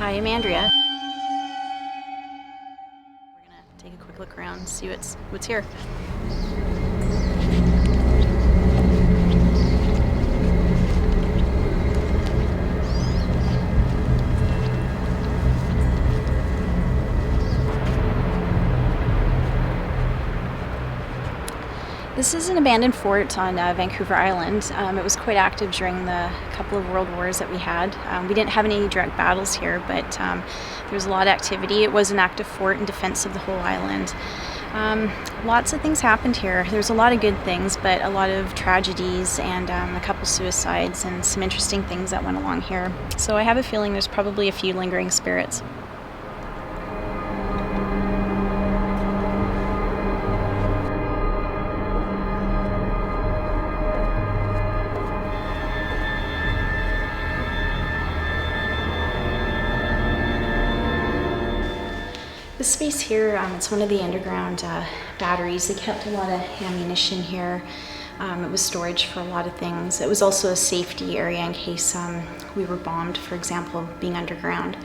Hi, I'm Andrea. We're gonna take a quick look around and see what's here. This is an abandoned fort on Vancouver Island. It was quite active during the couple of world wars that we had. We didn't have any direct battles here, but there was a lot of activity. It was an active fort in defense of the whole island. Lots of things happened here. There's a lot of good things, but a lot of tragedies and a couple suicides and some interesting things that went along here. So I have a feeling there's probably a few lingering spirits. The space here, it's one of the underground batteries. They kept a lot of ammunition here. It was storage for a lot of things. It was also a safety area in case we were bombed, for example, being underground.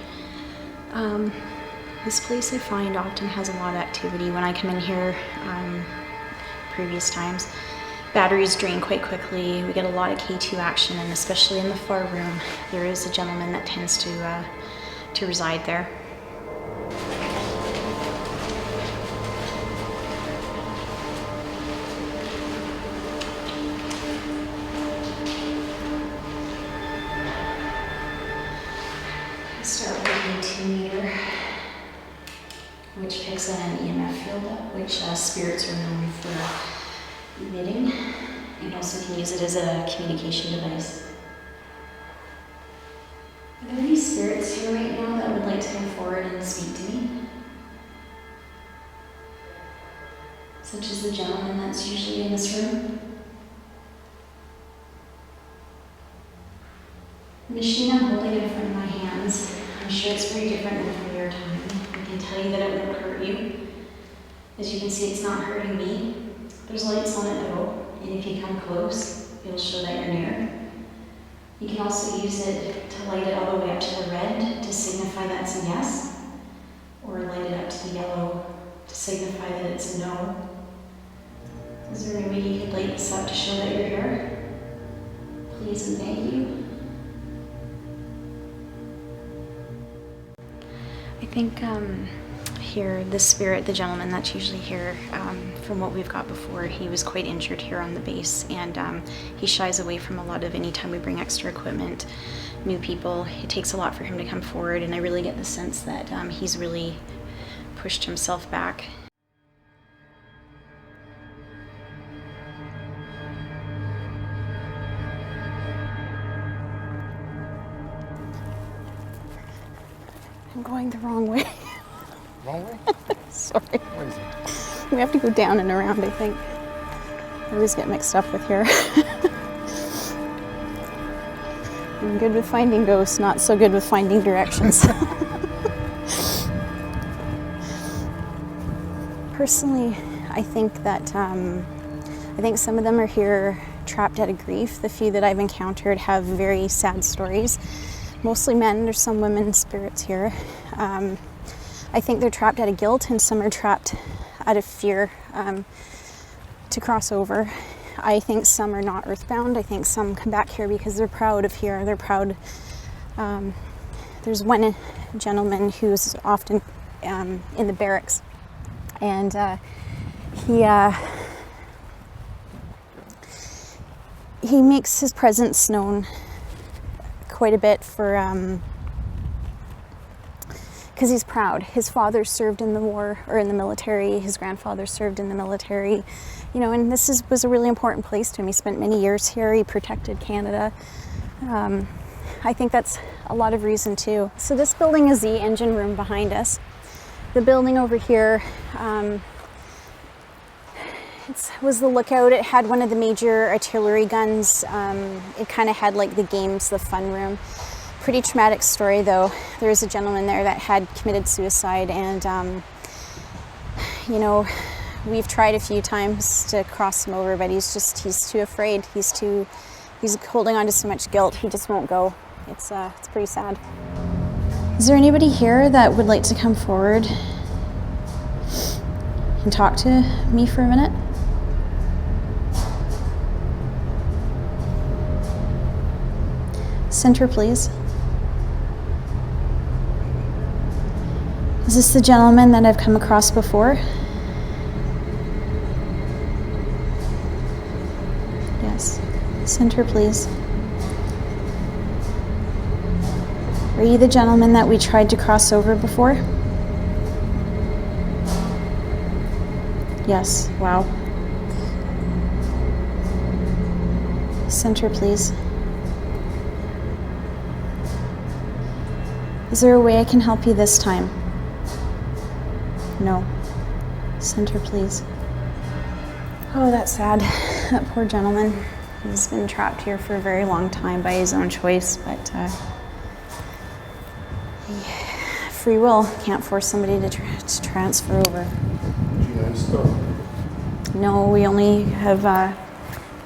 This place I find often has a lot of activity. When I come in here previous times, batteries drain quite quickly. We get a lot of K2 action, and especially in the far room, there is a gentleman that tends to reside there. Start with a 2 meter, which picks an EMF field up, which spirits are known for emitting, and also can use it as a communication device. Are there any spirits here right now that would like to come forward and speak to me? Such as the gentleman that's usually in this room? The machine I'm holding in front of my hands, I'm sure it's very different than from your time. I can tell you that it won't hurt you. As you can see, it's not hurting me. There's lights on it though, and if you come close, it'll show that you're near. You can also use it to light it all the way up to the red to signify that's a yes, or light it up to the yellow to signify that it's a no. Is there any way you could light this up to show that you're here? Please and thank you. I think here, this spirit, the gentleman that's usually here, from what we've got before, he was quite injured here on the base, and he shies away from a lot of any time we bring extra equipment, new people. It takes a lot for him to come forward, and I really get the sense that he's really pushed himself back. I'm going the wrong way. Wrong way? Sorry. What is it? We have to go down and around, I think. I always get mixed up with here. I'm good with finding ghosts, not so good with finding directions. Personally, I think that some of them are here trapped out of grief. The few that I've encountered have very sad stories. Mostly men, there's some women spirits here. I think they're trapped out of guilt, and some are trapped out of fear to cross over. I think some are not earthbound. I think some come back here because they're proud of here. They're proud. There's one gentleman who's often in the barracks, and he makes his presence known quite a bit for because he's proud. His father served in the war, or in the military. His grandfather served in the military, you know, and was a really important place to him. He spent many years here. He protected Canada. I think that's a lot of reason too. So this building is the engine room behind us. The building over here was the lookout. It had one of the major artillery guns. It kind of had like the games, the fun room. Pretty traumatic story though. There was a gentleman there that had committed suicide, and you know, we've tried a few times to cross him over, but he's too afraid. He's holding on to so much guilt. He just won't go. It's pretty sad. Is there anybody here that would like to come forward and talk to me for a minute? Center, please. Is this the gentleman that I've come across before? Yes. Center, please. Are you the gentleman that we tried to cross over before? Yes. Wow. Center, please. Is there a way I can help you this time? No. Center, please. Oh, that's sad. That poor gentleman. He's been trapped here for a very long time by his own choice, but free will. Can't force somebody to transfer over. Do you know his story? No, we only have,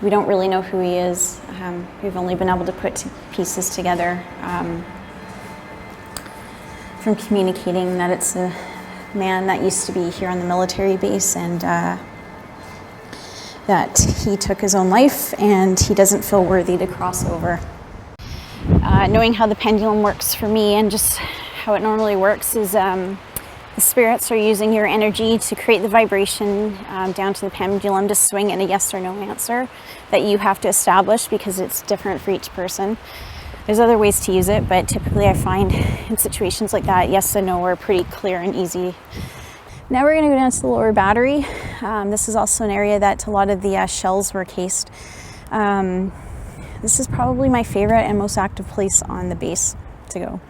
we don't really know who he is. We've only been able to put pieces together from communicating that it's a man that used to be here on the military base, and that he took his own life and he doesn't feel worthy to cross over. Knowing how the pendulum works for me and just how it normally works is the spirits are using your energy to create the vibration down to the pendulum to swing in a yes or no answer that you have to establish because it's different for each person. There's other ways to use it, but typically I find in situations like that, yes and no are pretty clear and easy. Now we're going to go down to the lower battery. This is also an area that a lot of the shells were cased. This is probably my favorite and most active place on the base to go.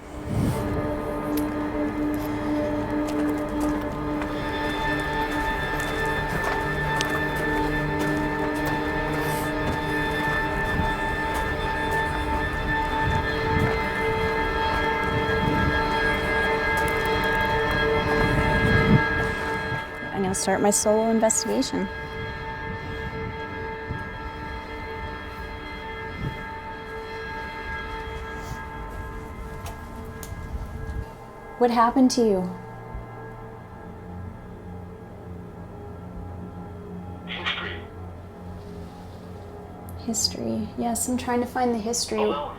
I'm going to start my solo investigation. What happened to you? History. Yes, I'm trying to find the history. Hello?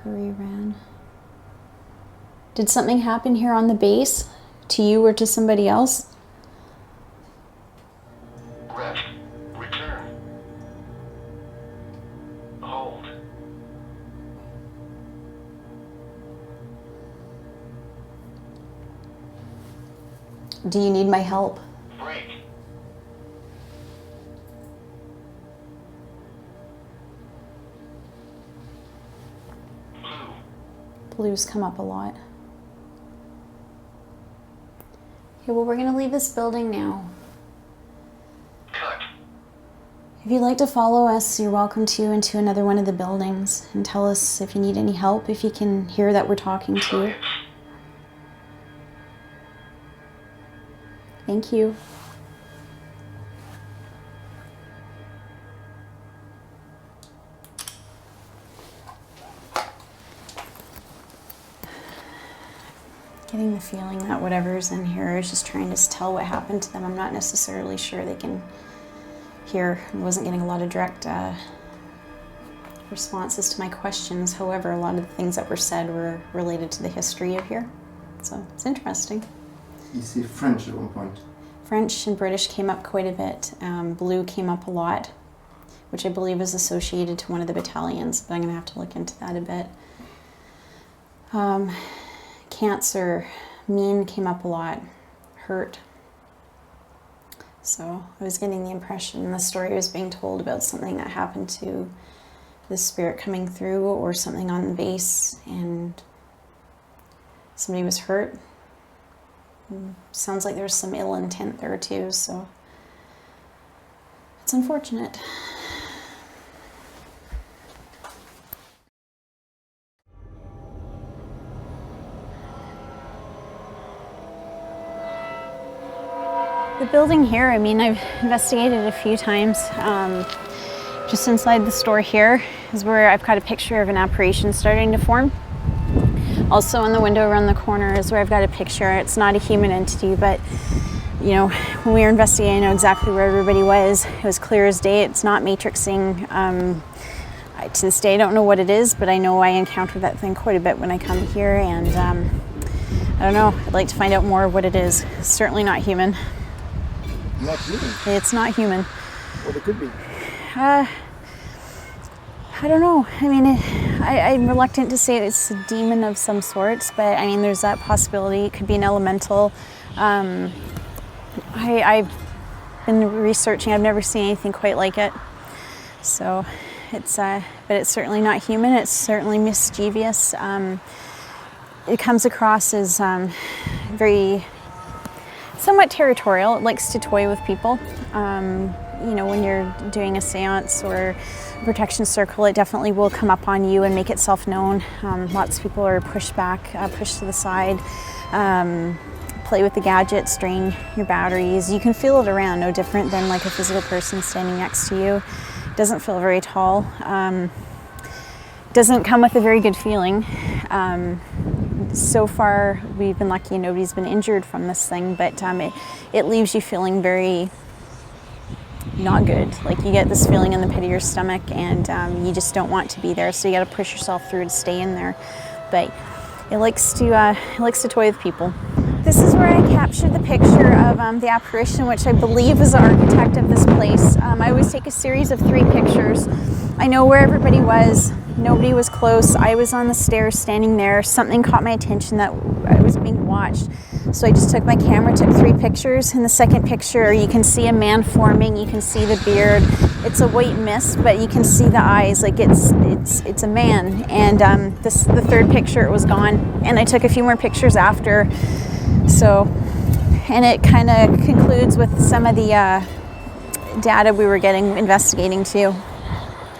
Hurry, ran. Did something happen here on the base? To you or to somebody else? Rest. Return. Hold. Do you need my help? Break. Blue. Blues come up a lot. Okay, well, we're gonna leave this building now. Cut. If you'd like to follow us, you're welcome to into another one of the buildings and tell us if you need any help, if you can hear that we're talking to you. Science. Thank you. Getting the feeling that whatever's in here is just trying to tell what happened to them. I'm not necessarily sure they can hear. I wasn't getting a lot of direct responses to my questions. However, a lot of the things that were said were related to the history of here. So it's interesting. You see French at one point. French and British came up quite a bit. Blue came up a lot, which I believe is associated to one of the battalions, but I'm going to have to look into that a bit. Cancer, mean came up a lot, hurt. So I was getting the impression the story was being told about something that happened to the spirit coming through or something on the base and somebody was hurt. Sounds like there's some ill intent there too, so it's unfortunate. The building here, I mean, I've investigated a few times. Just inside the store here is where I've got a picture of an apparition starting to form. Also in the window around the corner is where I've got a picture. It's not a human entity, but you know, when we were investigating, I know exactly where everybody was. It was clear as day. It's not matrixing. To this day, I don't know what it is, but I know I encounter that thing quite a bit when I come here, and I don't know, I'd like to find out more of what it is. It's certainly not human. Not human? It's not human. What it could be? I don't know. I mean, I'm reluctant to say it's a demon of some sorts, but I mean, there's that possibility. It could be an elemental. I've been researching. I've never seen anything quite like it. So it's, but it's certainly not human. It's certainly mischievous. It comes across as very, somewhat territorial. It likes to toy with people. You know, when you're doing a seance or a protection circle, it definitely will come up on you and make itself known. Lots of people are pushed back, pushed to the side, play with the gadgets, drain your batteries. You can feel it around, no different than like a physical person standing next to you. It doesn't feel very tall. Doesn't come with a very good feeling. So far, we've been lucky and nobody's been injured from this thing, but it leaves you feeling very not good. Like you get this feeling in the pit of your stomach, and you just don't want to be there. So you got to push yourself through to stay in there. But it likes to toy with people. This is where I captured the picture of the apparition, which I believe was the architect of this place. I always take a series of 3 pictures. I know where everybody was. Nobody was close. I was on the stairs standing there. Something caught my attention that I was being watched. So I just took my camera, took 3 pictures. In the second picture, you can see a man forming. You can see the beard. It's a white mist, but you can see the eyes. Like it's a man. And the 3rd picture, it was gone. And I took a few more pictures after. So, and it kind of concludes with some of the data we were investigating too.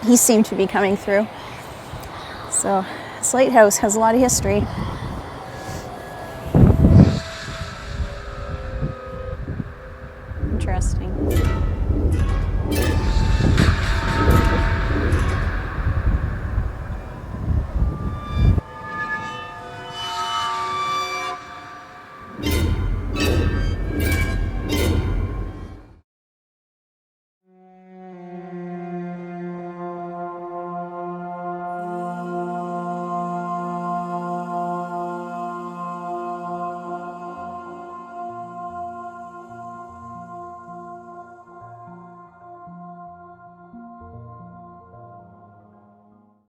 He seemed to be coming through. So this lighthouse has a lot of history.